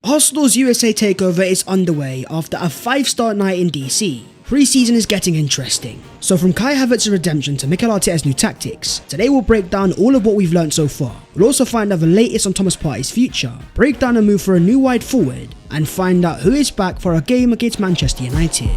Arsenal's USA takeover is underway after a 5-star night in DC. Pre-season is getting interesting. So from Kai Havertz's redemption to Mikel Arteta's new tactics, today we'll break down all of what we've learned so far. We'll also find out the latest on Thomas Partey's future, break down a move for a new wide forward, and find out who is back for a game against Manchester United.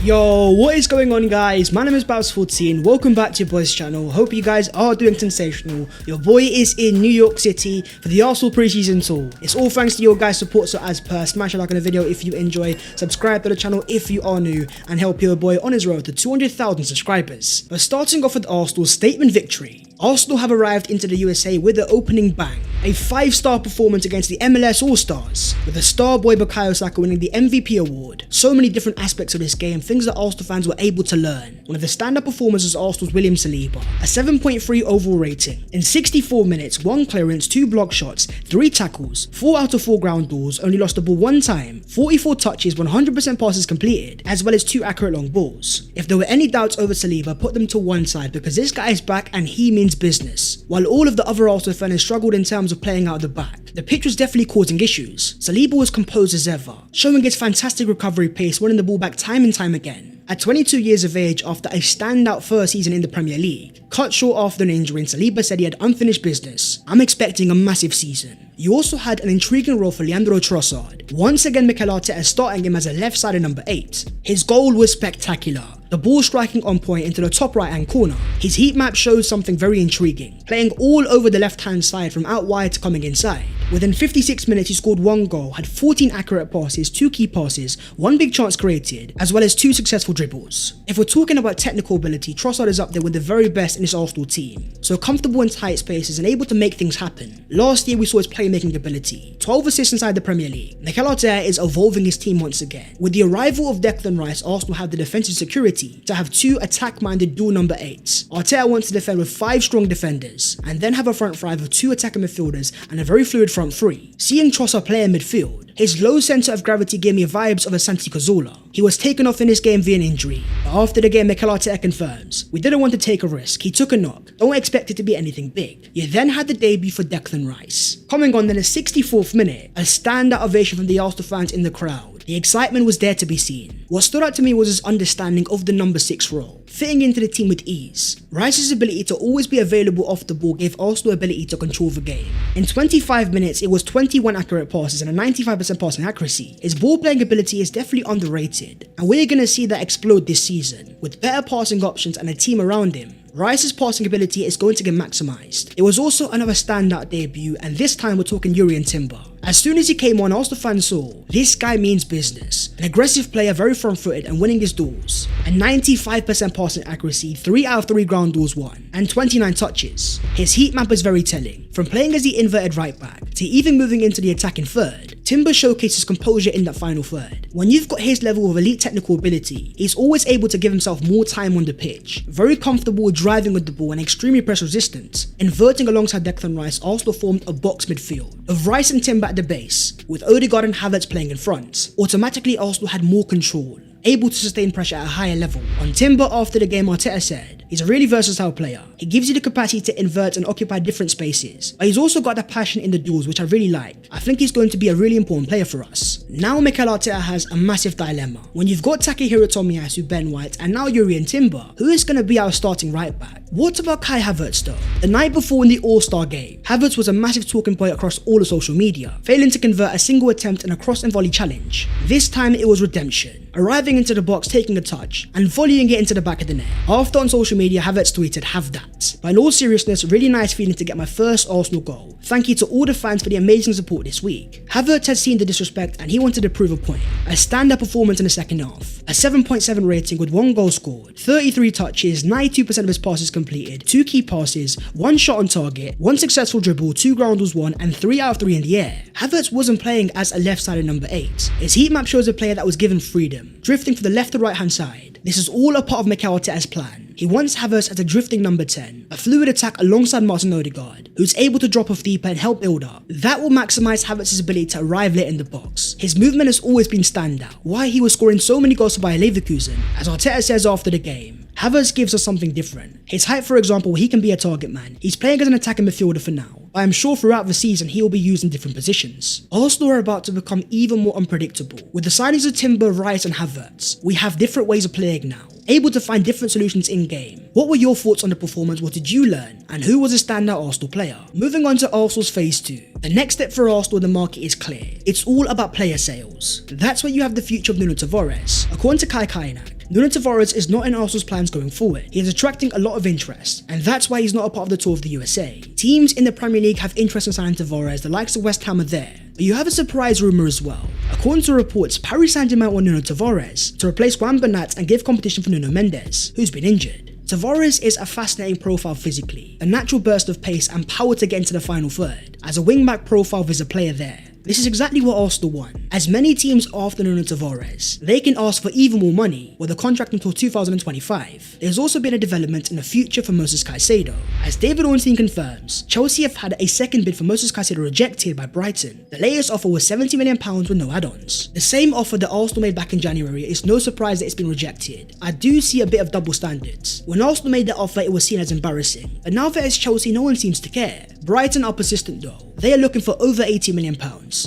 Yo, what is going on guys? My name is Babs14, welcome back to your boys channel. Hope you guys are doing sensational. Your boy is in New York City for the Arsenal pre-season tour. It's all thanks to your guys' support, so as per, smash a like on the video if you enjoy, subscribe to the channel if you are new, and help your boy on his road to 200,000 subscribers. But starting off with Arsenal's statement victory. Arsenal have arrived into the USA with the opening bang. A 5-star performance against the MLS All-Stars, with the star boy Bukayo Saka winning the MVP award. So many different aspects of this game, things that Arsenal fans were able to learn. One of the stand-up performers was Arsenal's William Saliba, a 7.3 overall rating. In 64 minutes, 1 clearance, 2 block shots, 3 tackles, 4 out of 4 ground balls, only lost the ball 1 time, 44 touches, 100% passes completed, as well as 2 accurate long balls. If there were any doubts over Saliba, put them to one side because this guy is back and he means business. While all of the other Arsenal fans struggled in terms of playing out of the back, the pitch was definitely causing issues. Saliba was composed as ever, showing his fantastic recovery pace, winning the ball back time and time again. At 22 years of age, after a standout first season in the Premier League, cut short after an injury, and Saliba said he had unfinished business. I'm expecting a massive season. You also had an intriguing role for Leandro Trossard. Once again, Mikel Arteta starting him as a left-sided number 8. His goal was spectacular. The ball striking on point into the top right-hand corner. His heat map shows something very intriguing, playing all over the left-hand side from out wide to coming inside. Within 56 minutes, he scored 1 goal, had 14 accurate passes, 2 key passes, 1 big chance created, as well as 2 successful dribbles. If we're talking about technical ability, Trossard is up there with the very best in this Arsenal team. So comfortable in tight spaces and able to make things happen. Last year, we saw his playmaking ability. 12 assists inside the Premier League. Mikel Arteta is evolving his team once again. With the arrival of Declan Rice, Arsenal have the defensive security to have 2 attack-minded dual number 8s. Arteta wants to defend with 5 strong defenders, and then have a front 5 of 2 attacking midfielders and a very fluid front 3. Seeing Trossard play in midfield, his low centre of gravity gave me vibes of a Santi Cazorla. He was taken off in this game via an injury, but after the game Mikel Arteta confirms, we didn't want to take a risk, he took a knock, don't expect it to be anything big. You then had the debut for Declan Rice. Coming on in the 64th minute, a standout ovation from the Arsenal fans in the crowd. The excitement was there to be seen. What stood out to me was his understanding of the number 6 role, fitting into the team with ease. Rice's ability to always be available off the ball gave Arsenal ability to control the game. In 25 minutes, it was 21 accurate passes and a 95% passing accuracy. His ball playing ability is definitely underrated, and we're going to see that explode this season. With better passing options and a team around him, Rice's passing ability is going to get maximised. It was also another standout debut, and this time we're talking Jurrien Timber. As soon as he came on, Arsenal fans saw, this guy means business. An aggressive player, very front-footed and winning his duels. A 95% passing accuracy, 3 out of 3 ground duels won, and 29 touches. His heat map is very telling. From playing as the inverted right back, to even moving into the attacking third, Timber showcases composure in that final third. When you've got his level of elite technical ability, he's always able to give himself more time on the pitch. Very comfortable driving with the ball and extremely press resistant. Inverting alongside Declan Rice, Arsenal formed a box midfield of Rice and Timber at the base, with Odegaard and Havertz playing in front. Automatically, Arsenal had more control, able to sustain pressure at a higher level. On Timber, after the game, Arteta said, he's a really versatile player. He gives you the capacity to invert and occupy different spaces, but he's also got the passion in the duels, which I really like. I think he's going to be a really important player for us. Now Mikel Arteta has a massive dilemma. When you've got Takehiro Tomiyasu, Ben White, and now Jurrien Timber, who is going to be our starting right back? What about Kai Havertz though? The night before in the All-Star game, Havertz was a massive talking point across all of social media, failing to convert a single attempt in a cross and volley challenge. This time it was redemption, arriving into the box, taking a touch, and volleying it into the back of the net. After on social media, Havertz tweeted, "Have that." But in all seriousness, really nice feeling to get my first Arsenal goal. Thank you to all the fans for the amazing support this week. Havertz has seen the disrespect and he wanted to prove a point. A standout performance in the second half. A 7.7 rating with 1 goal scored, 33 touches, 92% of his passes completed, 2 key passes, 1 shot on target, 1 successful dribble, 2 ground balls won, and 3 out of 3 in the air. Havertz wasn't playing as a left-sided number 8. His heat map shows a player that was given freedom, drifting from the left to right hand side. This is all a part of Mikel Arteta's plan. He wants Havertz as a drifting number 10, a fluid attack alongside Martin Odegaard, who's able to drop off deeper and help build up. That will maximise Havertz's ability to arrive late in the box. His movement has always been standout, why he was scoring so many goals for Bayer Leverkusen. As Arteta says after the game, Havertz gives us something different. His height, for example, he can be a target man. He's playing as an attacking midfielder for now. I am sure throughout the season he will be used in different positions. Arsenal are about to become even more unpredictable. With the signings of Timber, Rice and Havertz, we have different ways of playing now, able to find different solutions in game. What were your thoughts on the performance? What did you learn? And who was a standout Arsenal player? Moving on to Arsenal's phase 2. The next step for Arsenal in the market is clear. It's all about player sales. That's where you have the future of Nuno Tavares. According to Kai Kainak, Nuno Tavares is not in Arsenal's plans going forward. He is attracting a lot of interest, and that's why he's not a part of the tour of the USA. Teams in the Premier League have interest in signing Tavares, the likes of West Ham are there. But you have a surprise rumour as well. According to reports, Paris Saint-Germain want Nuno Tavares to replace Juan Bernat and give competition for Nuno Mendes, who's been injured. Tavares is a fascinating profile physically, a natural burst of pace and power to get into the final third. As a wing-back profile, there's a player there. This is exactly what Arsenal want. As many teams after Nuno Tavares, they can ask for even more money with a contract until 2025. There's also been a development in the future for Moses Caicedo. As David Ornstein confirms, Chelsea have had a second bid for Moses Caicedo rejected by Brighton. The latest offer was £70 million with no add-ons. The same offer that Arsenal made back in January. It's no surprise that it's been rejected. I do see a bit of double standards. When Arsenal made that offer, it was seen as embarrassing. But now that it's Chelsea, no one seems to care. Brighton are persistent though. They are looking for over £80 million,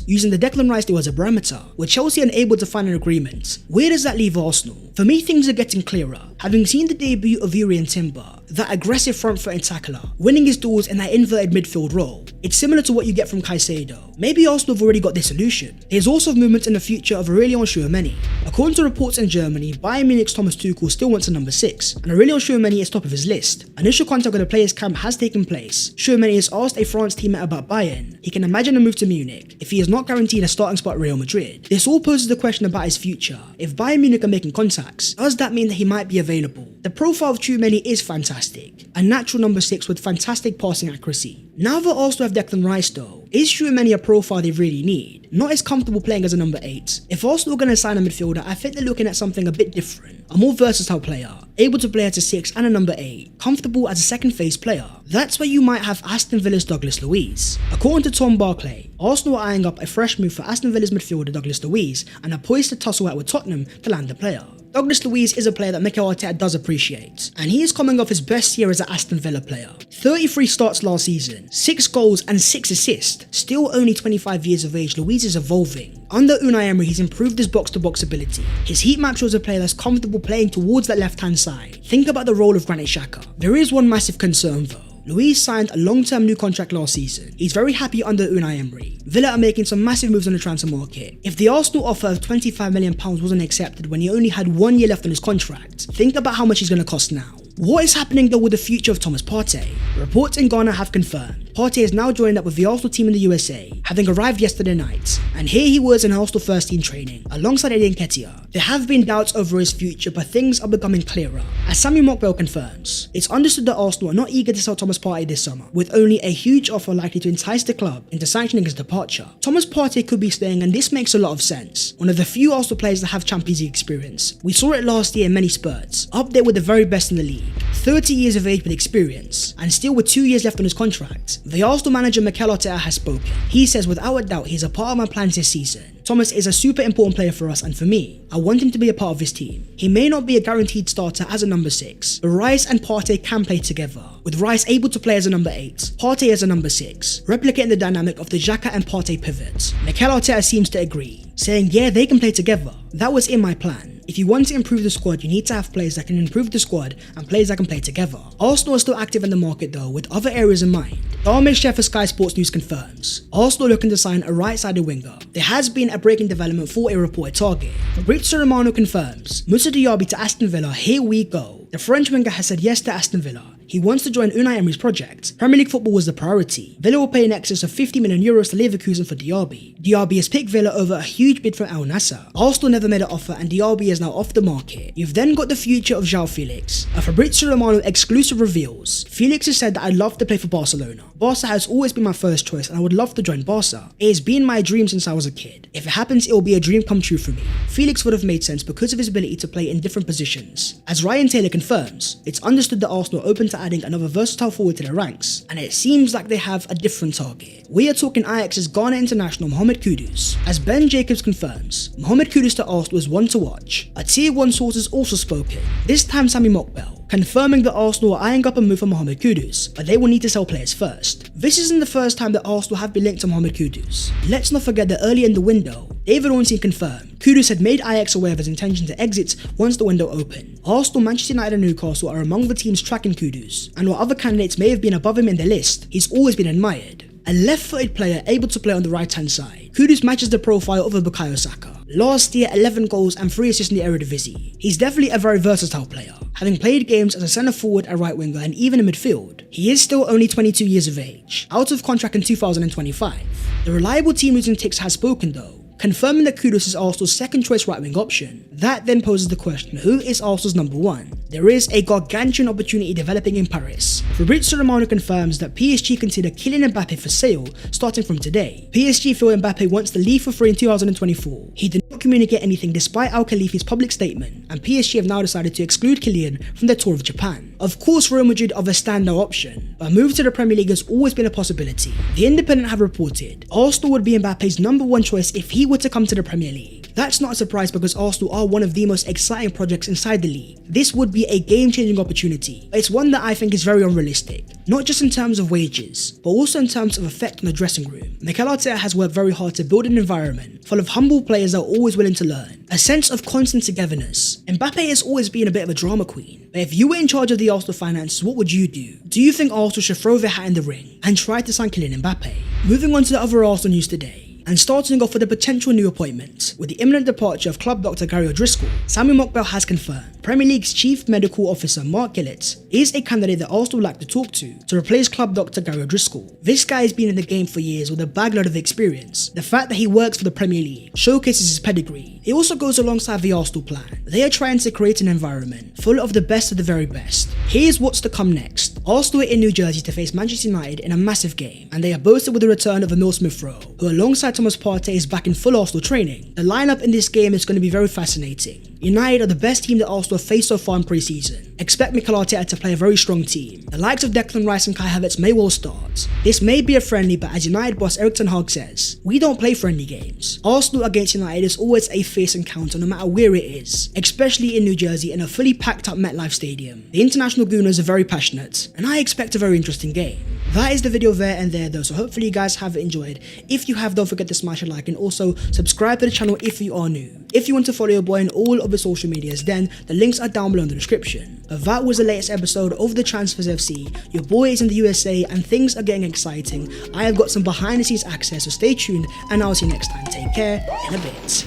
using the Declan Rice deal as a barometer, with Chelsea unable to find an agreement. Where does that leave Arsenal? For me, things are getting clearer. Having seen the debut of Yuri and Timber, that aggressive front-footed tackler, winning his duels in that inverted midfield role, it's similar to what you get from Caicedo. Maybe Arsenal have already got their solution. There's also movement in the future of Aurelien Tchouameni. According to reports in Germany, Bayern Munich's Thomas Tuchel still wants a number 6, and Aurelien Tchouameni is top of his list. Initial contact with the players' camp has taken place. Tchouameni has asked a France teammate about Bayern. He can imagine a move to Munich if he is not guaranteed a starting spot at Real Madrid. This all poses the question about his future. If Bayern Munich are making contacts, does that mean that he might be available? The profile of Tchouameni is fantastic. A natural number 6 with fantastic passing accuracy. Now that Arsenal have Declan Rice though, is Tchouameni a profile they really need? Not as comfortable playing as a number 8. If Arsenal are going to sign a midfielder, I think they're looking at something a bit different. A more versatile player, able to play as a 6 and a number 8, comfortable as a second phase player. That's where you might have Aston Villa's Douglas Luiz. According to Tom Barclay, Arsenal are eyeing up a fresh move for Aston Villa's midfielder Douglas Luiz and are poised to tussle out with Tottenham to land the player. Douglas Luiz is a player that Mikel Arteta does appreciate, and he is coming off his best year as an Aston Villa player. 33 starts last season, 6 goals and 6 assists. Still only 25 years of age, Luiz is evolving. Under Unai Emery, he's improved his box-to-box ability. His heat map shows a player that's comfortable playing towards that left-hand side. Think about the role of Granit Xhaka. There is one massive concern though. Luiz signed a long-term new contract last season. He's very happy under Unai Emery. Villa are making some massive moves on the transfer market. If the Arsenal offer of £25 million wasn't accepted when he only had 1 year left on his contract, think about how much he's going to cost now. What is happening though with the future of Thomas Partey? Reports in Ghana have confirmed Partey has now joined up with the Arsenal team in the USA, having arrived yesterday night, and here he was in Arsenal first team training, alongside Eddie Nketiah. There have been doubts over his future, but things are becoming clearer. As Sammy Mokbel confirms, it's understood that Arsenal are not eager to sell Thomas Partey this summer, with only a huge offer likely to entice the club into sanctioning his departure. Thomas Partey could be staying, and this makes a lot of sense. One of the few Arsenal players that have Champions League experience. We saw it last year in many spurts, up there with the very best in the league. 30 years of age with experience, and still with 2 years left on his contract. The Arsenal manager Mikel Arteta has spoken. He says without a doubt he's a part of my plans this season. Thomas is a super important player for us, and for me, I want him to be a part of this team. He may not be a guaranteed starter as a number 6, but Rice and Partey can play together, with Rice able to play as a number 8, Partey as a number 6, replicating the dynamic of the Xhaka and Partey pivot. Mikel Arteta seems to agree, saying yeah, they can play together. That was in my plan. If you want to improve the squad, you need to have players that can improve the squad and players that can play together. Arsenal are still active in the market though, with other areas in mind. Ahmed Chef of Sky Sports News confirms Arsenal looking to sign a right-sided winger. There has been a breaking development for a reported target. Fabrizio Romano confirms Moussa Diaby to Aston Villa, here we go. The French winger has said yes to Aston Villa. He wants to join Unai Emery's project. Premier League football was the priority. Villa will pay in excess of €50 million to Leverkusen for Diaby. Diaby has picked Villa over a huge bid from Al Nassr. Arsenal never made an offer and Diaby is now off the market. You've then got the future of João Felix. A Fabrizio Romano exclusive reveals. Felix has said that I'd love to play for Barcelona. Barca has always been my first choice and I would love to join Barca. It has been my dream since I was a kid. If it happens, it will be a dream come true for me. Felix would have made sense because of his ability to play in different positions. As Ryan Taylor confirms, it's understood that Arsenal are open to adding another versatile forward to their ranks, and it seems like they have a different target. We are talking Ajax's Ghana international Mohammed Kudus. As Ben Jacobs confirms, Mohammed Kudus to Arsenal is one to watch. A tier 1 source has also spoken, this time Sami Mokbel, confirming that Arsenal are eyeing up a move for Mohammed Kudus, but they will need to sell players first. This isn't the first time that Arsenal have been linked to Mohammed Kudus. Let's not forget that earlier in the window, David Ornstein confirmed Kudus had made Ajax aware of his intention to exit once the window opened. Arsenal, Manchester United and Newcastle are among the teams tracking Kudus, and while other candidates may have been above him in their list, he's always been admired. A left-footed player able to play on the right-hand side, Kudus matches the profile of a Bukayo Saka. Last year, 11 goals and 3 assists in the Eredivisie. He's definitely a very versatile player, having played games as a centre-forward, a right-winger and even in midfield. He is still only 22 years of age, out of contract in 2025. The reliable team losing ticks has spoken though, confirming that Kudus is Arsenal's second choice right wing option. That then poses the question, who is Arsenal's number 1? There is a gargantuan opportunity developing in Paris. Fabrizio Romano confirms that PSG consider Kylian Mbappe for sale starting from today. PSG feel Mbappe wants to leave for free in 2024. He did not communicate anything despite Al Khalifi's public statement, and PSG have now decided to exclude Kylian from their tour of Japan. Of course, Real Madrid are the standout option, but a move to the Premier League has always been a possibility. The Independent have reported Arsenal would be Mbappe's number 1 choice if he were to come to the Premier League. That's not a surprise because Arsenal are one of the most exciting projects inside the league. This would be a game-changing opportunity, but it's one that I think is very unrealistic. Not just in terms of wages, but also in terms of effect on the dressing room. Mikel Arteta has worked very hard to build an environment full of humble players that are always willing to learn. A sense of constant togetherness. Mbappe has always been a bit of a drama queen, but if you were in charge of the Arsenal finances, what would you do? Do you think Arsenal should throw their hat in the ring and try to sign Kylian Mbappe? Moving on to the other Arsenal news today. And starting off with a potential new appointment, with the imminent departure of club doctor Gary O'Driscoll, Sami Mokbel has confirmed Premier League's Chief Medical Officer Mark Gillett is a candidate that Arsenal would like to talk to replace club doctor Gary O'Driscoll. This guy has been in the game for years with a bagload of experience. The fact that he works for the Premier League showcases his pedigree. It also goes alongside the Arsenal plan. They are trying to create an environment full of the best of the very best. Here's what's to come next. Arsenal are in New Jersey to face Manchester United in a massive game, and they are boasted with the return of Emile Smith-Rowe, who alongside Thomas Partey is back in full Arsenal training. The lineup in this game is going to be very fascinating. United are the best team that Arsenal have faced so far in pre-season. Expect Mikel Arteta to play a very strong team. The likes of Declan Rice and Kai Havertz may well start. This may be a friendly, but as United boss Erik ten Hag says, we don't play friendly games. Arsenal against United is always a fierce encounter no matter where it is, especially in New Jersey in a fully packed up MetLife Stadium. The international Gooners are very passionate, and I expect a very interesting game. That is the video there and there though, so hopefully you guys have enjoyed. If you have, don't forget to smash a like and also subscribe to the channel if you are new. If you want to follow your boy on all of the social medias, then the links are down below in the description. But that was the latest episode of the Transfers FC. Your boy is in the USA and things are getting exciting. I have got some behind the scenes access, so stay tuned and I'll see you next time. Take care, in a bit.